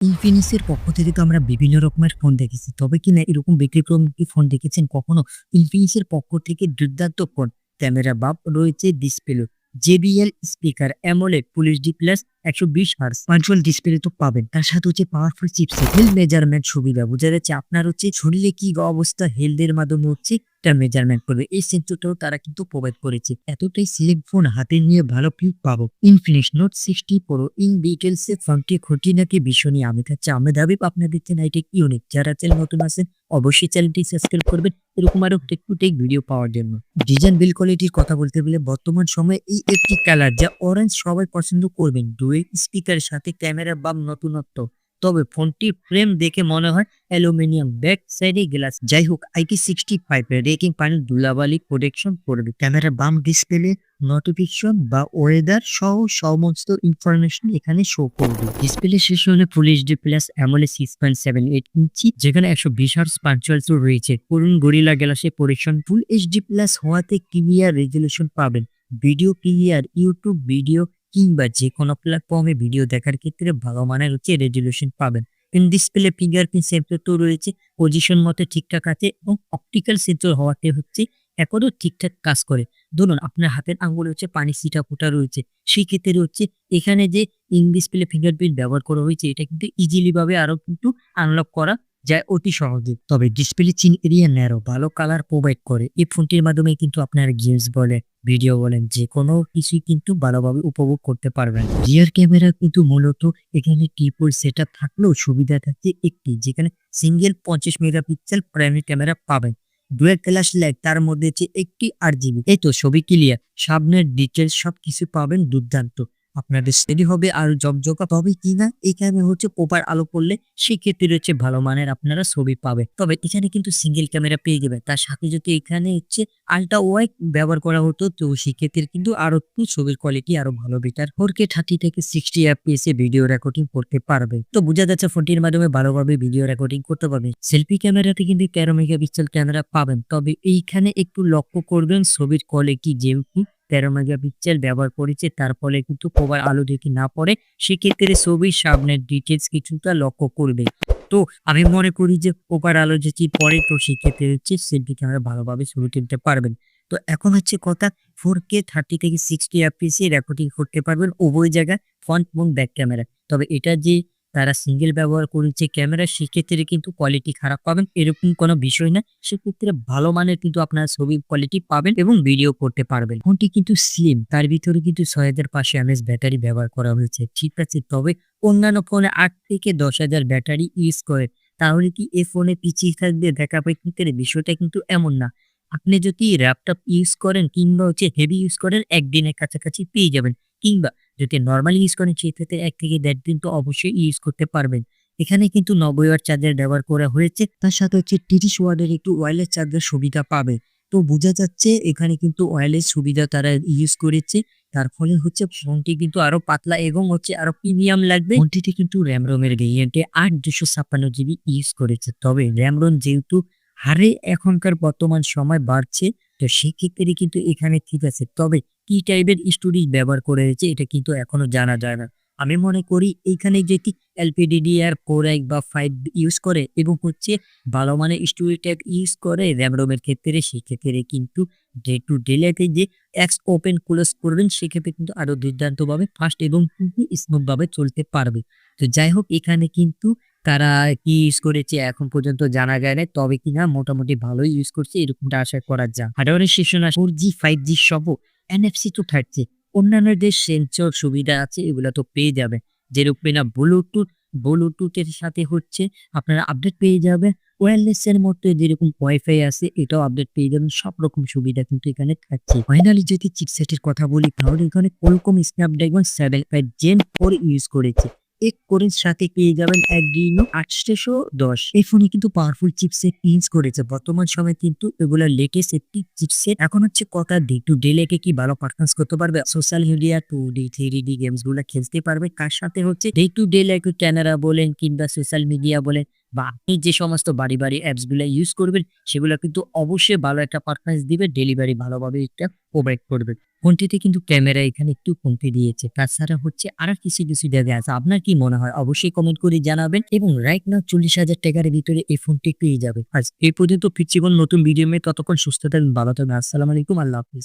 ইনফিনিক্সের পক্ষ থেকে তো আমরা বিভিন্ন রকমের ফোন দেখেছি। তবে কিনা এরকম ব্যতিক্রম কি ফোন দেখেছেন কখনো? ইনফিনিক্সের পক্ষ থেকে দুর্দান্ত ফোন, ক্যামেরা বাপ রয়েছে display, JBL speaker, AMOLED, full HD plus 120 hertz virtual display তো পাবেন। তার সাথে হচ্ছে পাওয়ারফুল চিপসেট, হেলথ মেজারমেন্ট সুবিধা। বোঝা যাচ্ছে আপনার হচ্ছে শরীরে কি অবস্থা, হেলথ এর মাধ্যমে হচ্ছে এটা মেজারমেন্ট করবে। এই সেন্সরটাও তারা কিন্তু প্রোভাইড করেছে। এতটাই স্লিম ফোন হাতে নিয়ে ভালো ফিল পাবো। Infinix note 60 pro in details এ ফোনটি খুঁটিনাটি বিষয় নিয়ে আমি থাকছি আহমেদ হাবিব। আপনাদের দেখছেন আইটেক ইউনিক। যারা চ্যানেল নতুন আছেন অবশ্যই চ্যানেলটি সাবস্ক্রাইব করবেন এরকম আরো টেক টু টেক ভিডিও পাওয়ার জন্য। ডিজাইন বিল্ড কোয়ালিটির কথা বলতে গেলে বর্তমান সময়ে এই একটি কালার যা অরেঞ্জ সবাই পছন্দ করবেন। ডুয়েল স্পিকারের সাথে ক্যামেরা বাম নতুনত্ব। তবে ফোনটির ফ্রেম দেখে মনে হয় অ্যালুমিনিয়াম, ব্যাক সাইডে গ্লাস। যাই হোক, IP65 এর রেটিং পানির ধুলাবালি প্রোটেকশন করবে। ক্যামেরার বাম ডিসপ্লে নোটিফিকেশন বা ওয়েদার সহ সমস্ত ইনফরমেশন এখানে শো করবে। ডিসপ্লে শেষ হলে ফুল এইচডি প্লাস অ্যামোলেড 6.78 ইঞ্চি, যেখানে 120 হার্জ পাঞ্চুয়ালস রয়েছে। পুরুন গরিলা গ্লাসে প্রোটেকশন। ফুল এইচডি প্লাস হওয়াতে ক্লিয়ার রেজলিউশন পাবেন। ভিডিও ক্লিয়ার, ইউটিউব ভিডিও কিংবা যে কোনো প্ল্যাটফর্মে ভিডিও দেখার ক্ষেত্রে ভালো মানের হচ্ছে রেজলিউশন পাবেন। ইন ডিসপ্লে ফিঙ্গারপ্রিন্ট সেন্সর তো রয়েছে, পজিশন মতে ঠিকঠাক আছে এবং অপটিক্যাল সেন্সর হওয়াতে হচ্ছে এখনো ঠিকঠাক কাজ করে। ধরুন আপনার হাতের আঙ্গুলে হচ্ছে পানি ছিটা ফোটা রয়েছে, সেই ক্ষেত্রে হচ্ছে এখানে যে ইন ডিসপ্লে ফিঙ্গারপ্রিন্ট ব্যবহার করা হয়েছে এটা কিন্তু ইজিলি ভাবে আরো কিন্তু আনলক করা যায় অতি সহজে। তবে ডিসপ্লে চিন এরিয়া ন্যারো, ভালো কালার প্রোভাইড করে। এই ফোনটির মাধ্যমে কিন্তু আপনার গেমস বলে, ভিডিও বলেন, যে কোনো কিছুই কিন্তু ভালোভাবে উপভোগ করতে পারবেন। রিয়ার ক্যামেরা কিন্তু মূলত এখানে ট্রিপল সেটআপ থাকলেও সুবিধা থাকছে একটি, যেখানে সিঙ্গেল 50 মেগাপিক্সেল প্রাইমারি ক্যামেরা পাবেন। ডুয়াল ফ্ল্যাশ লাইট, তার মধ্যে হচ্ছে একটি RGB। এই তো ছবি ক্লিয়ার, সামনের ডিটেলস সবকিছু পাবেন দুর্দান্ত। আপনাদের স্টেডি হবে আর জকজকা। তবে কিনা এখানে হচ্ছে প্রপার আলো পড়লে সেক্ষেত্রে হচ্ছে ভালো মানের আপনারা ছবি পাবে। তবে এখানে কিন্তু সিঙ্গেল ক্যামেরা পেয়ে যাবেন। তার সাথে যদি এখানে হচ্ছে আল্ট্রা ওয়াইড ব্যবহার করা হতো তো সেক্ষেত্রে কিন্তু আরো একটু ছবির কোয়ালিটি আরো ভালো বেটার। 4K 30 থেকে 60 FPS এ ভিডিও রেকর্ডিং করতে পারবে। তো বোঝা যাচ্ছে ফোনটির মাধ্যমে ভালোভাবে ভিডিও রেকর্ডিং করতে পারবে। সেলফি ক্যামেরাতে কিন্তু 13 মেগাপিক্সেল ক্যামেরা পাবেন। তবে এইখানে একটু লক্ষ্য করবেন ছবির কোয়ালিটি, যেহেতু 13 মেগাপিক্সেল ব্যবহার করেছে তার ফলে কিন্তু প্রপার আলো যদি না পড়ে সেক্ষেত্রে ছবির সামনের ডিটেলস কিছুটা লক্ষ্য করবে। তো আমি মনে করি যে প্রপার আলো যদি পড়ে তো সেক্ষেত্রে হচ্ছে সেলফি ক্যামেরা ভালোভাবে ছবি তুলতে পারবেন। তো এখন হচ্ছে কথা, 4K 30 থেকে 60 FPS এ রেকর্ডিং করতে পারবেন উভয় জায়গায়, ফ্রন্ট এবং ব্যাক ক্যামেরা। তবে এটা যে তারা সিঙ্গেল ব্যবহার করেছে ক্যামেরা সেক্ষেত্রে কিন্তু কোয়ালিটি খারাপ পাবেন এরকম কোনো বিষয় না। সেক্ষেত্রে ভালো মানের কিন্তু আপনারা ছবির কোয়ালিটি পাবেন এবং ভিডিও করতে পারবেন। ফোনটি কিন্তু স্লিম, তার ভিতরে কিন্তু 6500 mAh ব্যাটারি ব্যবহার করা হয়েছে, ঠিক আছে। তবে অন্যান্য ফোনে 8 থেকে 10,000 ব্যাটারি ইউজ করে। তাহলে কি এ ফোনে পিছিয়ে থাকবে ব্যাকআপের ক্ষেত্রে? বিষয়টা কিন্তু এমন না। আপনি যদি ল্যাপটপ ইউজ করেন কিংবা হচ্ছে হেভি ইউজ করেন, একদিনের কাছাকাছি পেয়ে যাবেন। কিংবা যদি নরমালি ইউজ করেন সেক্ষেত্রে 1 থেকে 1.5 দিন তো অবশ্যই ইউজ করতে পারবেন। এখানে কিন্তু 90 ওয়াট চার্জার ব্যবহার করা হয়েছে, তার সাথে হচ্ছে 30 ওয়াটের একটু ওয়্যারলেস চার্জার সুবিধা পাবে। তো বোঝা যাচ্ছে এখানে কিন্তু ওয়্যারলেস সুবিধা তারা ইউজ করেছে। তার ফলে হচ্ছে ফোনটি কিন্তু আরো পাতলা এবং হচ্ছে আরো প্রিমিয়াম লাগবে। ফোনটিতে কিন্তু র্যাম রোমের ভেরিয়েন্টে 8 256 GB ইউজ করেছে। তবে র্যাম রোম যেহেতু হারে এখনকার বর্তমান সময় বাড়ছে তো সেক্ষেত্রে কিন্তু এখানে ঠিক আছে। তবে কি টাইপের স্টোরেজ ব্যবহার করা হয়েছে এটা কিন্তু এখনো জানা যায় না। আমি মনে করি এইখানে যদি LPDDR4X বা 5 ইউজ করে এবং হচ্ছে ভালো মানের স্টোরেজ টাইপ ইউজ করে র্যাম রোমের ক্ষেত্রে, সেক্ষেত্রে কিন্তু ডে টু ডে লাইফে যে অ্যাপস ওপেন ক্লোজ করবেন সেক্ষেত্রে কিন্তু আরো দুর্দান্তভাবে ফাস্ট এবং কিন্তু স্মুথ ভাবে চলতে পারবে। তো যাই হোক, এখানে কিন্তু তারা কি ইউজ করেছে এখন পর্যন্ত জানা যায় না। তবে কিনা মোটামুটি ভালোই ইউজ করছে এরকমটা আশা করা যায়। হার্ডওয়্যারের সেকশন 4G 5G সহ NFC তো থাকছে। অন্যান্য যে সেন্সর সুবিধা আছে এগুলো তো পেয়ে যাবে। যেরকম না ব্লুটুথের সাথে হচ্ছে আপনারা আপডেট পেয়ে যাবে। ওয়্যারলেস এর মধ্যে যেরকম ওয়াইফাই আছে এটাও আপডেট পেয়ে যাবেন। সব রকম সুবিধা কিন্তু এখানে থাকছে। ফাইনালি যদি চিপসেটের কথা বলি তাহলে এখানে কোয়ালকম স্ন্যাপড্রাগন 7 Gen 4 ইউজ করেছে। এক কোরের সাথে পেয়ে যাবেন Adreno 810। এই ফোনে কিন্তু পাওয়ারফুল চিপসেট ইউজ করেছে। বর্তমান সময়ে কিন্তু এগুলো লেটেস্ট একটি চিপসেট। এখন হচ্ছে কথা, ডে টু ডে লাইফে কি ভালো পারফরম্যান্স করতে পারবে, social media 2D 3D games গুলো খেলতে পারবে। তার সাথে হচ্ছে ডে টু ডে লাইফে ক্যামেরা বলেন কিংবা সোশ্যাল মিডিয়া বলেন বা আপনি যে সমস্ত বাড়ি অ্যাপসগুলা ইউজ করবেন সেগুলা কিন্তু অবশ্যই ভালো একটা পারফরম্যান্স দিবে। ডেলিভারি ভালোভাবে এটা প্রোভাইড করবে। ফোনটিতে কিন্তু ক্যামেরা এখানে একটু কমতি দিয়েছে। তাছাড়া হচ্ছে আরো কিছু জায়গায় আছে। আপনার কি মনে হয়? অবশ্যই কমেন্ট করে জানাবেন এবং রাইট নাও ৳৪০,০০০ র ভিতরে এই ফোনটি পেয়ে যাবেন। আজ এই পর্যন্ত ফিরছি কোনো নতুন ভিডিও নিয়ে। ততক্ষণ সুস্থ থাকবেন, ভালো থাকবেন। আসসালামু আলাইকুম। আল্লাহ হাফেজ।